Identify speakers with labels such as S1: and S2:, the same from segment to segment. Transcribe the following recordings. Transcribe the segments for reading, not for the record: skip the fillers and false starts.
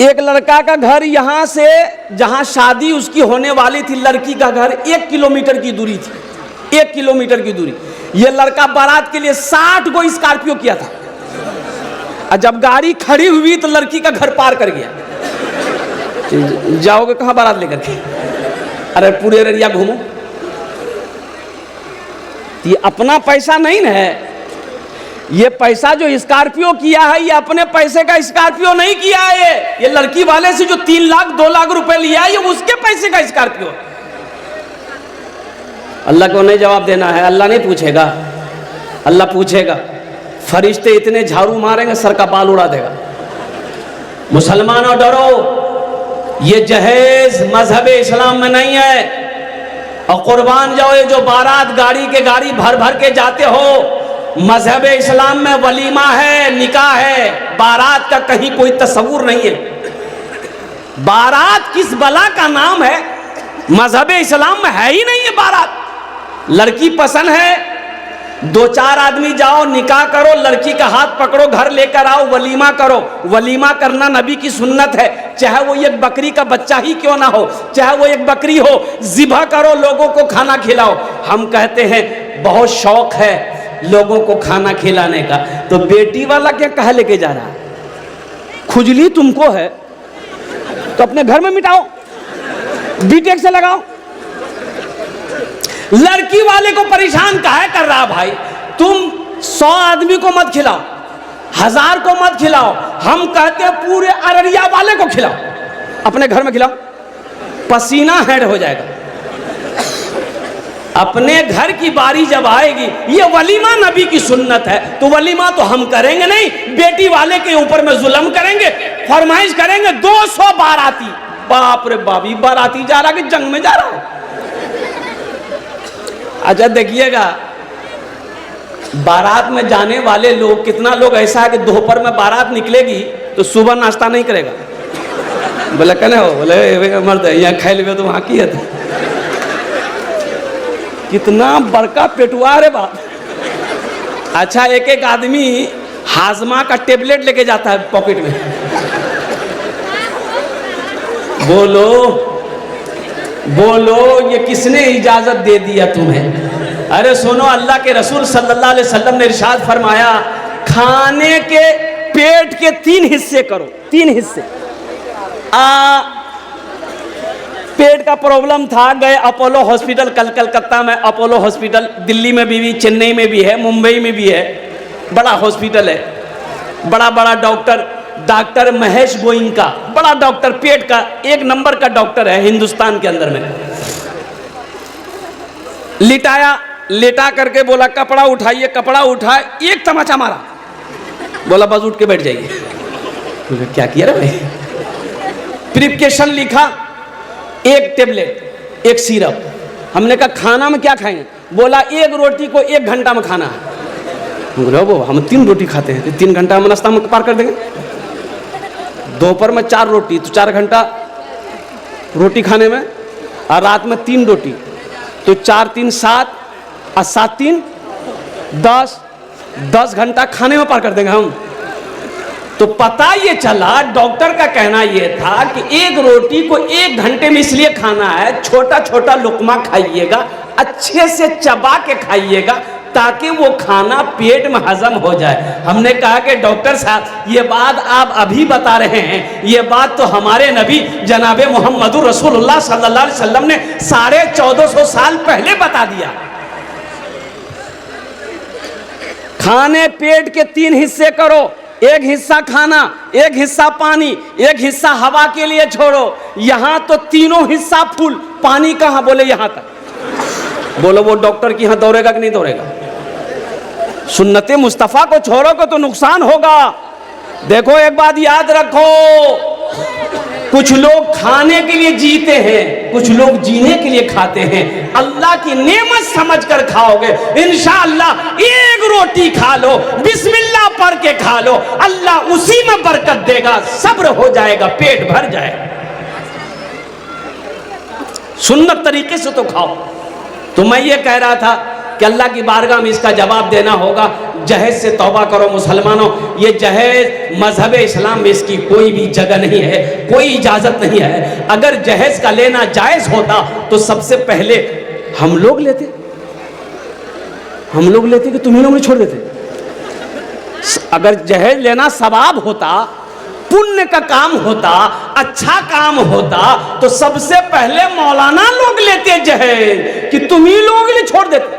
S1: एक लड़का का घर यहाँ से जहाँ शादी उसकी होने वाली थी, लड़की का घर 1 किलोमीटर की दूरी थी, 1 किलोमीटर की दूरी। ये लड़का बारात के लिए 60 गो स्कॉर्पियो किया था, और जब गाड़ी खड़ी हुई तो लड़की का घर पार कर गया। जाओगे कहाँ बारात लेकर के? अरे पूरे एरिया घूमो। ये अपना पैसा नहीं ना है, ये पैसा जो स्कॉर्पियो किया है ये अपने पैसे का स्कॉर्पियो नहीं किया है, ये लड़की वाले से जो 3 लाख 2 लाख रुपए लिया है ये उसके पैसे का स्कॉर्पियो। अल्लाह को नहीं जवाब देना है, अल्लाह नहीं पूछेगा, अल्लाह पूछेगा। फरिश्ते इतने झाड़ू मारेंगे सर का बाल उड़ा देगा। मुसलमानों डरो, ये जहेज मजहब इस्लाम में नहीं है। और कुर्बान जाओ, ये जो बारात गाड़ी के गाड़ी भर भर के जाते हो, मजहब इस्लाम में वलीमा है, निकाह है, बारात का कहीं कोई तस्वुर नहीं है। बारात किस बला का नाम है? मजहब इस्लाम में है ही नहीं है बारात। लड़की पसंद है, 2-4 आदमी जाओ, निकाह करो, लड़की का हाथ पकड़ो, घर लेकर आओ, वलीमा करो। वलीमा करना नबी की सुन्नत है, चाहे वो एक बकरी का बच्चा ही क्यों ना हो, चाहे वो एक बकरी हो, ज़िबा करो, लोगों को खाना खिलाओ। हम कहते हैं बहुत शौक है लोगों को खाना खिलाने का, तो बेटी वाला क्या कहा लेके जा रहा है? खुजली तुमको है तो अपने घर में मिटाओ, बीटेक से लगाओ। लड़की वाले को परेशान काहे कर रहा भाई? तुम 100 आदमी को मत खिलाओ, 1000 को मत खिलाओ, हम कहते हैं पूरे अररिया वाले को खिलाओ, अपने घर में खिलाओ, पसीना हेड हो जाएगा। अपने घर की बारी जब आएगी, ये वलीमा नबी की सुन्नत है, तो वलीमा तो हम करेंगे नहीं, बेटी वाले के ऊपर में जुल्म करेंगे, फरमाइश करेंगे। 200 बाराती, बाप रे बाप, ये बाराती जा रहा कि जंग में जा रहा है? अच्छा देखिएगा, बारात में जाने वाले लोग, कितना लोग ऐसा है कि दोपहर में बारात निकलेगी तो सुबह नाश्ता नहीं करेगा। बोले कहने हो, बोले मर्द यहाँ खाए ले तो वहाँ की है। कितना बड़का पेटुआ रे बाप। अच्छा एक एक आदमी हाजमा का टेबलेट लेके जाता है पॉकेट में। बोलो बोलो, ये किसने इजाजत दे दिया तुम्हें? अरे सुनो, अल्लाह के रसूल सल्लल्लाहु अलैहि वसल्लम ने इरशाद फरमाया, खाने के पेट के 3 हिस्से करो, 3 हिस्से। पेट का प्रॉब्लम था, गए अपोलो हॉस्पिटल, कलकत्ता में अपोलो हॉस्पिटल, दिल्ली में भी, चेन्नई में भी है, मुंबई में भी है, बड़ा हॉस्पिटल है, बड़ा बड़ा डॉक्टर महेश गोइंका, बड़ा डॉक्टर, पेट का 1 नंबर का डॉक्टर है हिंदुस्तान के अंदर में। लिटाया, लेटा करके बोला कपड़ा उठाइए, कपड़ा उठाए, 1 तमाचा मारा, बोला बस उठ के बैठ जाइए। क्या किया रे भाई? प्रिस्क्रिप्शन लिखा, 1 टेबलेट, 1 सिरप। हमने कहा खाना में क्या खाएंगे? बोला 1 रोटी को 1 घंटा में खाना है। बोले वो हम 3 रोटी खाते हैं, 3 घंटा में नाश्ता में पार कर देंगे। दोपहर में 4 रोटी, तो 4 घंटा रोटी खाने में, और रात में 3 रोटी, तो 4 3 7 और 7 3 10 घंटा खाने में पार कर देंगे हम। तो पता ये चला, डॉक्टर का कहना ये था कि 1 रोटी को 1 घंटे में इसलिए खाना है, छोटा छोटा लुकमा खाइएगा, अच्छे से चबा के खाइएगा, ताकि वो खाना पेट में हजम हो जाए। हमने कहा कि डॉक्टर साहब ये बात आप अभी बता रहे हैं, ये बात तो हमारे नबी जनाबे मोहम्मदुर रसूलुल्लाह सल्लल्लाहु अलैहि वसल्लम ने 1450 साल पहले बता दिया। खाने पेट के 3 हिस्से करो, 1 हिस्सा खाना, 1 हिस्सा पानी, 1 हिस्सा हवा के लिए छोड़ो। यहां तो तीनों हिस्सा फुल, पानी कहां? बोले यहां तक। बोलो वो डॉक्टर की यहां दौड़ेगा कि नहीं दौड़ेगा? सुन्नते मुस्तफा को छोड़ोगे तो नुकसान होगा। देखो एक बात याद रखो, कुछ लोग खाने के लिए जीते हैं, कुछ लोग जीने के लिए खाते हैं। अल्लाह की नेमत समझकर खाओगे, इंशाअल्लाह 1 रोटी खा लो, बिस्मिल्लाह पढ़ के खा लो, अल्लाह उसी में बरकत देगा, सब्र हो जाएगा, पेट भर जाएगा। सुन्नत तरीके से तो खाओ। तो मैं ये कह रहा था कि अल्लाह की बारगाह में इसका जवाब देना होगा। जहेज से तौबा करो मुसलमानों। ये जहेज मजहब इस्लाम में इसकी कोई भी जगह नहीं है, कोई इजाजत नहीं है। अगर जहेज का लेना जायज होता तो सबसे पहले हम लोग लेते कि तुम्ही लोग नहीं छोड़ देते। अगर जहेज लेना सवाब होता, पुण्य का काम होता, अच्छा काम होता, तो सबसे पहले मौलाना लोग लेते जहेज कि तुम ही लोग नहीं छोड़ देते।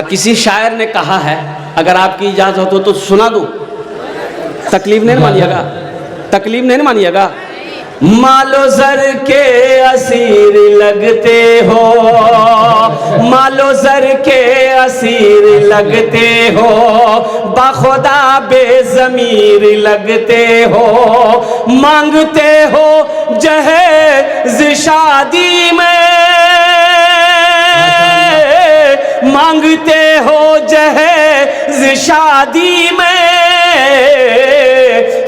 S1: किसी शायर ने कहा है, अगर आपकी इजाजत हो तो सुना दूं, तकलीफ नहीं मानिएगा, तकलीफ नहीं मानिएगा। मालो जर के असीर लगते हो, मालो जर के असीर लगते हो, बाखुदा बेज़मीर लगते हो, मांगते हो जहेज शादी में, मांगते हो जहेज शादी में,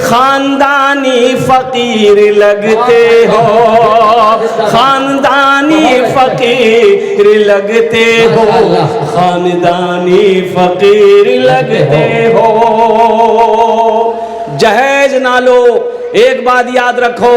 S1: खानदानी फकीर लगते हो, खानदानी फकीर लगते हो, खानदानी फकीर लगते हो। जहेज ना लो, एक बात याद रखो,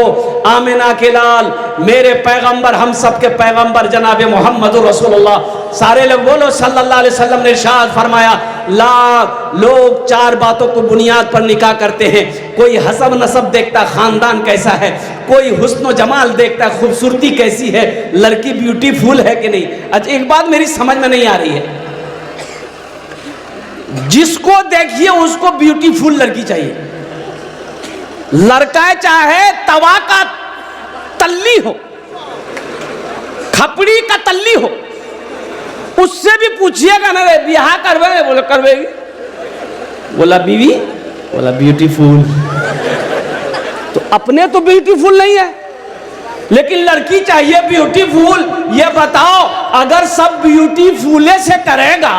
S1: आमिना के लाल मेरे पैगंबर, हम सबके पैगंबर जनाब मोहम्मद रसूलुल्लाह, सारे लोग बोलो सल्लल्लाहु अलैहि वसल्लम ने इरशाद फरमाया, लोग चार बातों को बुनियाद पर निकाह करते हैं। कोई हसब नसब देखता, खानदान कैसा है, कोई हुस्न जमाल देखता, खूबसूरती कैसी है, लड़की ब्यूटीफुल है कि नहीं। अच्छा एक बात मेरी समझ में नहीं आ रही है, जिसको देखिए उसको ब्यूटीफुल लड़की चाहिए। लड़का चाहे तवा का तल्ली हो, खपड़ी का तल्ली हो, उससे भी पूछिएगा ना, रे ब्याह करवे, बोले करवेगी, बोला बीवी, बोला ब्यूटीफुल। तो अपने तो ब्यूटीफुल नहीं है, लेकिन लड़की चाहिए ब्यूटीफुल। ये बताओ अगर सब ब्यूटीफुले से करेगा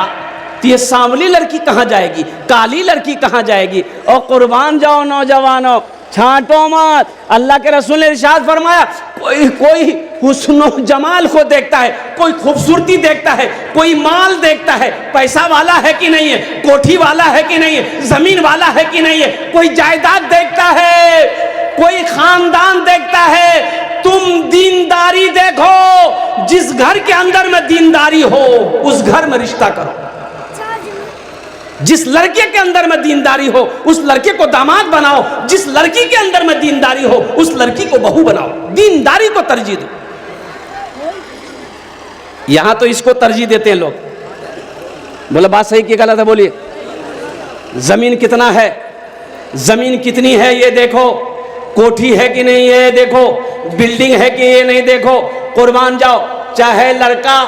S1: तो ये सांवली लड़की कहाँ जाएगी, काली लड़की कहाँ जाएगी। और कुर्बान जाओ नौजवानों, छांटो मत। अल्लाह के रसूल ने इरशाद फरमाया, कोई हुस्न जमाल को देखता है, कोई खूबसूरती देखता है, कोई माल देखता है, पैसा वाला है कि नहीं है, कोठी वाला है कि नहीं है, जमीन वाला है कि नहीं है, कोई जायदाद देखता है, कोई खानदान देखता है। तुम दीनदारी देखो, जिस घर के अंदर में दीनदारी हो उस घर में रिश्ता करो। जिस लड़के के अंदर में दीनदारी हो उस लड़के को दामाद बनाओ, जिस लड़की के अंदर में दीनदारी हो उस लड़की को बहू बनाओ। दीनदारी को तरजीह दो। यहां तो इसको तरजीह देते हैं लोग। बोले बात सही की गलत है, बोलिए। जमीन कितना है, जमीन कितनी है ये देखो, कोठी है कि नहीं ये देखो, बिल्डिंग है कि ये नहीं देखो। कुर्बान जाओ, चाहे लड़का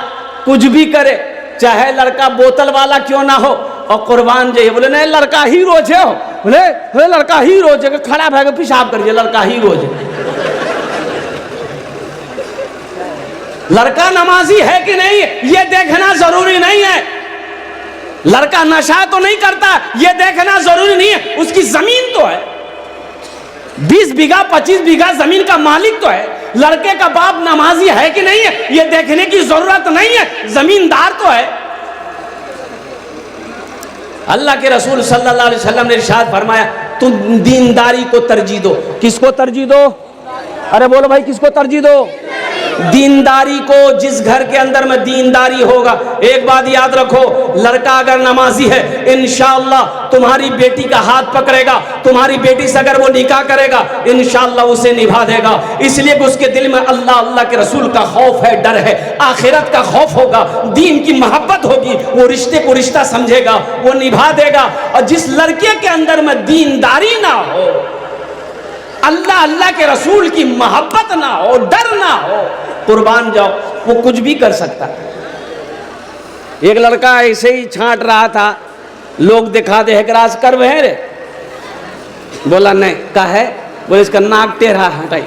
S1: कुछ भी करे, चाहे लड़का बोतल वाला क्यों ना हो, और कुर्बान जाइए। बोले नहीं लड़का ही रोज है, बोले लड़का ही रोज है, खड़ा भाग पेशाब करिए, लड़का ही रोज है। लड़का नमाजी है कि नहीं ये देखना जरूरी नहीं है। लड़का नशा तो नहीं करता ये देखना जरूरी नहीं है। उसकी जमीन तो है, 20 बीघा 25 बीघा जमीन का मालिक तो है। लड़के का बाप नमाजी है कि नहीं है ये देखने की जरूरत नहीं है, जमींदार तो है। अल्लाह के रसूल सल्लल्लाहु अलैहि वसल्लम ने इरशाद फरमाया, तुम दीनदारी को तरजीह दो। किसको तरजीह दो? अरे बोलो भाई, किसको तरजीह दो? दीनदारी को। जिस घर के अंदर में दीनदारी होगा, एक बात याद रखो, लड़का अगर नमाजी है इंशाअल्लाह तुम्हारी बेटी का हाथ पकड़ेगा, तुम्हारी बेटी से अगर वो निकाह करेगा इंशाअल्लाह उसे निभा देगा। इसलिए कि उसके दिल में अल्लाह अल्लाह के रसूल का खौफ है, डर है, आखिरत का खौफ होगा, दीन की मोहब्बत होगी, वो रिश्ते को रिश्ता समझेगा, वो निभा देगा। और जिस लड़के के अंदर में दीनदारी ना हो, अल्लाह अल्लाह के रसूल की मोहब्बत ना हो, डर ना हो, कुर्बान जाओ, वो कुछ भी कर सकता है। एक लड़का ऐसे ही छांट रहा था, लोग दिखा दे राज कर वह रे, बोला नहीं का है, बोले इसका नाक टेढ़ा हटाई,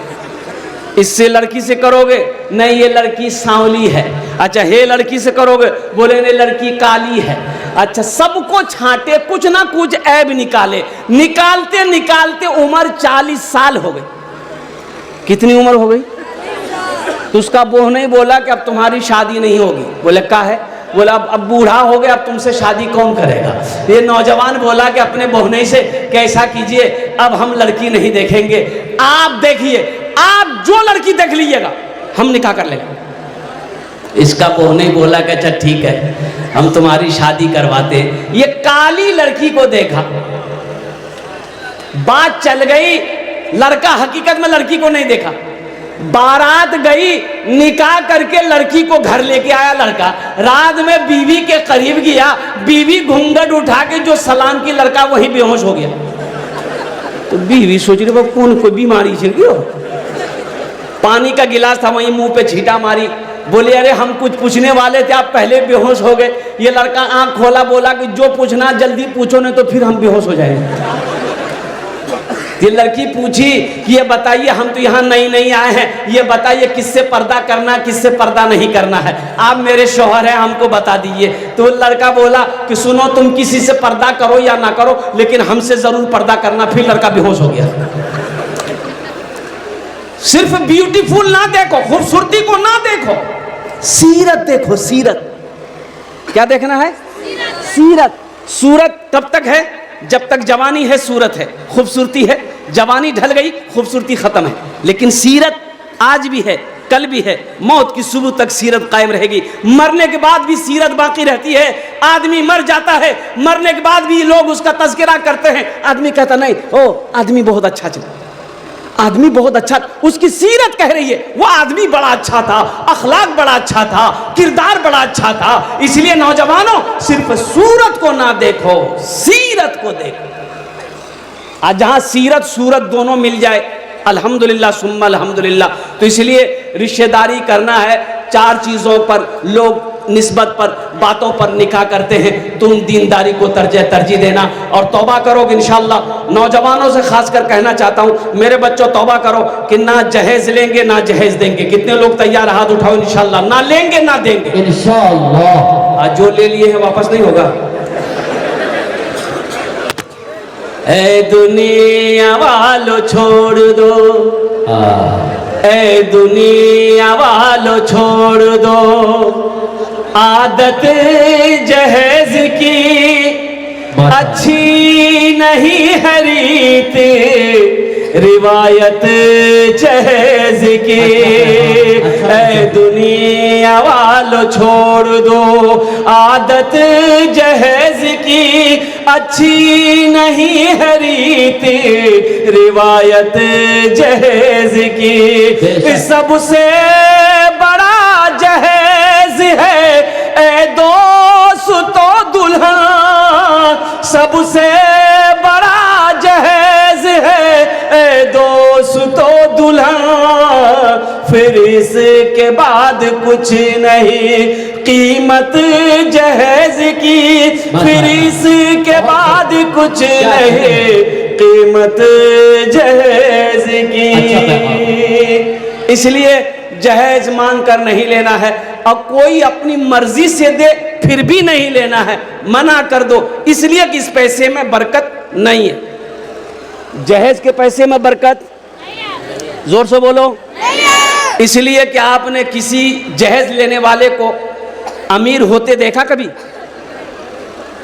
S1: इससे लड़की से करोगे? नहीं ये लड़की सांवली है। अच्छा हे लड़की से करोगे? बोले नहीं लड़की काली है। अच्छा सबको छांटे, कुछ ना कुछ ऐब निकाले, निकालते निकालते उम्र 40 साल हो गई। कितनी उम्र हो गई? तो उसका बोह नहीं बोला कि अब तुम्हारी शादी नहीं होगी। बोले का है? बोला अब बूढ़ा हो गया, अब तुमसे शादी कौन करेगा। ये नौजवान बोला कि अपने बहुने से कैसा कीजिए, अब हम लड़की नहीं देखेंगे, आप देखिए, आप जो लड़की देख लीजिएगा हम निकाह कर लेंगे। इसका बहुने बोला कि अच्छा ठीक है, हम तुम्हारी शादी करवाते। ये काली लड़की को देखा, बात चल गई, लड़का हकीकत में लड़की को नहीं देखा, बारात गई, निकाह करके लड़की को घर लेके आया लड़का, रात में बीवी के करीब गया, बीवी घूंघट उठा के जो सलाम की, लड़का वही बेहोश हो गया। तो बीवी सोच रही वो कौन कोई बीमारी से क्यों, पानी का गिलास था वहीं मुंह पे छींटा मारी, बोले अरे हम कुछ पूछने वाले थे, आप पहले बेहोश हो गए। ये लड़का आंख खोला, बोला कि जो पूछना जल्दी पूछो, नहीं तो फिर हम बेहोश हो जाएंगे। ये लड़की पूछी कि ये बताइए, हम तो यहाँ नई नई आए हैं, ये बताइए किससे पर्दा करना, किससे पर्दा नहीं करना है, आप मेरे शौहर हैं, हमको बता दीजिए। तो लड़का बोला कि सुनो, तुम किसी से पर्दा करो या ना करो, लेकिन हमसे जरूर पर्दा करना। फिर लड़का बेहोश हो गया। सिर्फ ब्यूटीफुल ना देखो, खूबसूरती को ना देखो, सीरत देखो, सीरत। क्या देखना है? सीरत। सूरत तब तक है जब तक जवानी है, सूरत है, खूबसूरती है। जवानी ढल गई, खूबसूरती खत्म है। लेकिन सीरत आज भी है, कल भी है, मौत की सुबह तक सीरत कायम रहेगी। मरने के बाद भी सीरत बाकी रहती है। आदमी मर जाता है, मरने के बाद भी लोग उसका तज़किरा करते हैं। आदमी कहता नहीं, ओ आदमी बहुत अच्छा चला, आदमी बहुत अच्छा, उसकी सीरत कह रही है वो आदमी बड़ा अच्छा था, अखलाक बड़ा अच्छा था, किरदार बड़ा अच्छा था। इसलिए नौजवानों, सिर्फ सूरत को ना देखो, सीरत को देखो। आज जहां सीरत सूरत दोनों मिल जाए, अल्हम्दुलिल्लाह सुम्मा अल्हम्दुलिल्लाह। तो इसलिए रिश्तेदारी करना है, 4 चीज़ों पर लोग निस्बत पर, बातों पर निकाह करते हैं। तुम दीनदारी को तरजीह देना और तौबा करोगे इंशाअल्लाह। नौजवानों से खासकर कहना चाहता हूँ, मेरे बच्चों तौबा करो कि ना जहेज लेंगे ना जहेज देंगे। कितने लोग तैयार, हाथ उठाओ इंशाअल्लाह। ना लेंगे ना देंगे इंशाअल्लाह। आज जो ले लिए हैं वापस नहीं होगा। ऐ दुनिया वालों छोड़ दो, ऐ दुनिया वालों छोड़ दो, आदत जहेज की अच्छी नहीं है रीत, रिवायत जहेज की। ऐ दुनिया वालों छोड़ दो, आदत जहेज की अच्छी नहीं है रीत, रिवायत जहेज की। सबसे बड़ा जहेज है ए दोस्तों दुल्हन, सबसे बड़ा जहेज है ए दोस्तों दुल्हन। फिर इसके बाद कुछ नहीं कीमत जहेज की, फिर इसके बाद कुछ नहीं कीमत जहेज की। इसलिए जहेज मांग कर नहीं लेना है, और कोई अपनी मर्जी से दे फिर भी नहीं लेना है, मना कर दो, इसलिए कि इस पैसे में बरकत नहीं है। जहेज के पैसे में बरकत, जोर से बोलो, इसलिए कि आपने किसी जहेज लेने वाले को अमीर होते देखा कभी?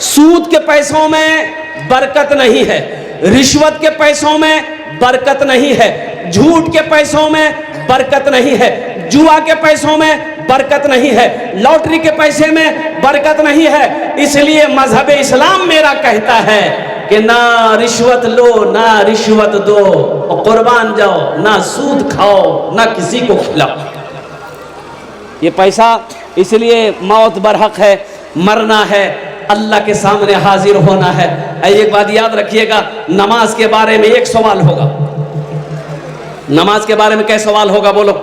S1: सूद के पैसों में बरकत नहीं है, रिश्वत के पैसों में बरकत नहीं है, झूठ के पैसों में बरकत नहीं है, जुआ के पैसों में बरकत नहीं है, लॉटरी के पैसे में बरकत नहीं है। इसलिए मजहब इस्लाम मेरा कहता है कि ना रिश्वत लो ना रिश्वत दो, और कुर्बान जाओ, ना सूद खाओ ना किसी को खिलाओ। ये पैसा इसलिए मौत बरहक है, मरना है, अल्लाह के सामने हाजिर होना है। एक बात याद रखिएगा, नमाज के बारे में एक सवाल होगा। नमाज के बारे में क्या सवाल होगा बोलो?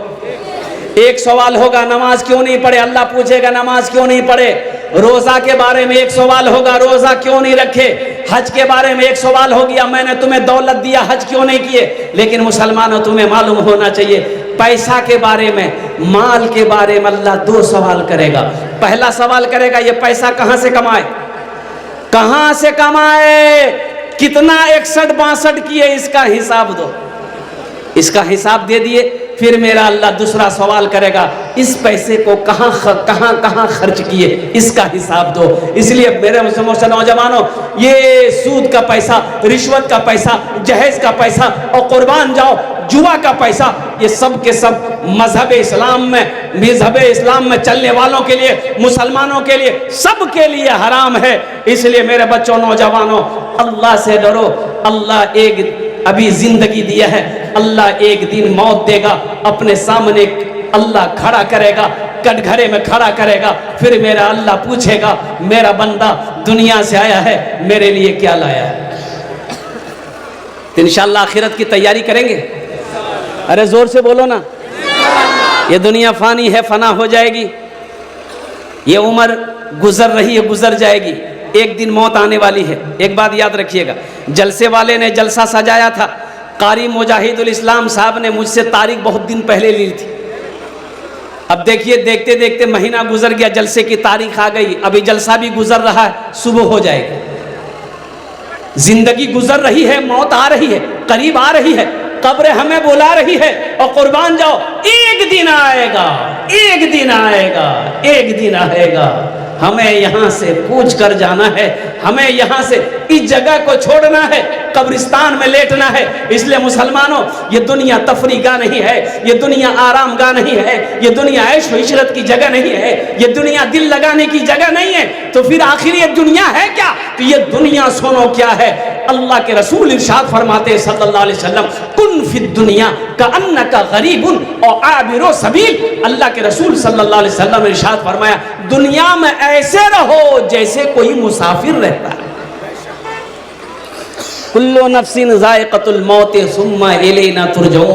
S1: एक सवाल होगा, नमाज क्यों नहीं पढ़े? अल्लाह पूछेगा नमाज क्यों नहीं पढ़े। रोजा के बारे में एक सवाल होगा, रोजा क्यों नहीं रखे। हज के बारे में एक सवाल हो गया, मैंने तुम्हें दौलत दिया, हज क्यों नहीं किए। लेकिन मुसलमानों, तुम्हें मालूम होना चाहिए, पैसा के बारे में, माल के बारे में अल्लाह 2 सवाल करेगा। पहला सवाल करेगा, ये पैसा कहां से कमाए, कहां से कमाए, कितना 61-62 किए, इसका हिसाब दो। इसका हिसाब दे दिए फिर मेरा अल्लाह दूसरा सवाल करेगा, इस पैसे को कहाँ कहाँ खर्च किए, इसका हिसाब दो। इसलिए मेरे मुसलमान नौजवानों, ये सूद का पैसा, रिश्वत का पैसा, जहेज का पैसा और कुर्बान जाओ जुआ का पैसा, ये सब के सब मजहब इस्लाम में चलने वालों के लिए, मुसलमानों के लिए, सब के लिए हराम है। इसलिए मेरे बच्चों, नौजवानों, अल्लाह से डरो। अल्लाह एक अभी जिंदगी दिया है, अल्लाह एक दिन मौत देगा, अपने सामने अल्लाह खड़ा करेगा, कटघरे में खड़ा करेगा। फिर मेरा अल्लाह पूछेगा, मेरा बंदा दुनिया से आया है, मेरे लिए क्या लाया है? तो इंशाअल्लाह आखिरत की तैयारी करेंगे। अरे जोर से बोलो ना। ये दुनिया फानी है, फना हो जाएगी। ये उम्र गुजर रही है, गुजर जाएगी। एक दिन मौत आने वाली है। एक बात याद रखिएगा, जलसे वाले ने जलसा सजाया था, कारी मुजाहिदुल इस्लाम साहब ने मुझसे तारीख बहुत दिन पहले ली थी। अब देखिए, देखते देखते महीना गुजर गया, जलसे की तारीख आ गई, अभी जलसा भी गुजर रहा है, सुबह हो जाएगी। जिंदगी गुजर रही है, मौत आ रही है, करीब आ रही है, कब्र हमें बुला रही है। और कुर्बान जाओ, एक दिन आएगा, एक दिन आएगा, एक दिन आएगा, हमें यहाँ से पूछ कर जाना है, हमें यहाँ से इस जगह को छोड़ना है, कब्रिस्तान में लेटना है। इसलिए मुसलमानों, ये दुनिया तफरीगा नहीं है, ये दुनिया आराम गाह नहीं है, ये दुनिया ऐश व इशरत की जगह नहीं है, ये दुनिया दिल लगाने की जगह नहीं है। तो फिर आखिर ये दुनिया है क्या? तो ये दुनिया सुनो क्या है। अल्लाह के रसूल इरशाद फरमाते सल्लल्लाहु अलैहि वसल्लम, कुन फिद दुनिया कअन्नका गरीबुन और आबिरो सबील। अल्लाह के रसूल सल्लल्लाहु अलैहि वसल्लम ने इरशाद फरमाया, दुनिया में ऐसे रहो जैसे कोई मुसाफिर रहता है। कुल्लु नफ्सिन ज़ाइक़तुल मौत सुम्मा इलैना तुरजऊन।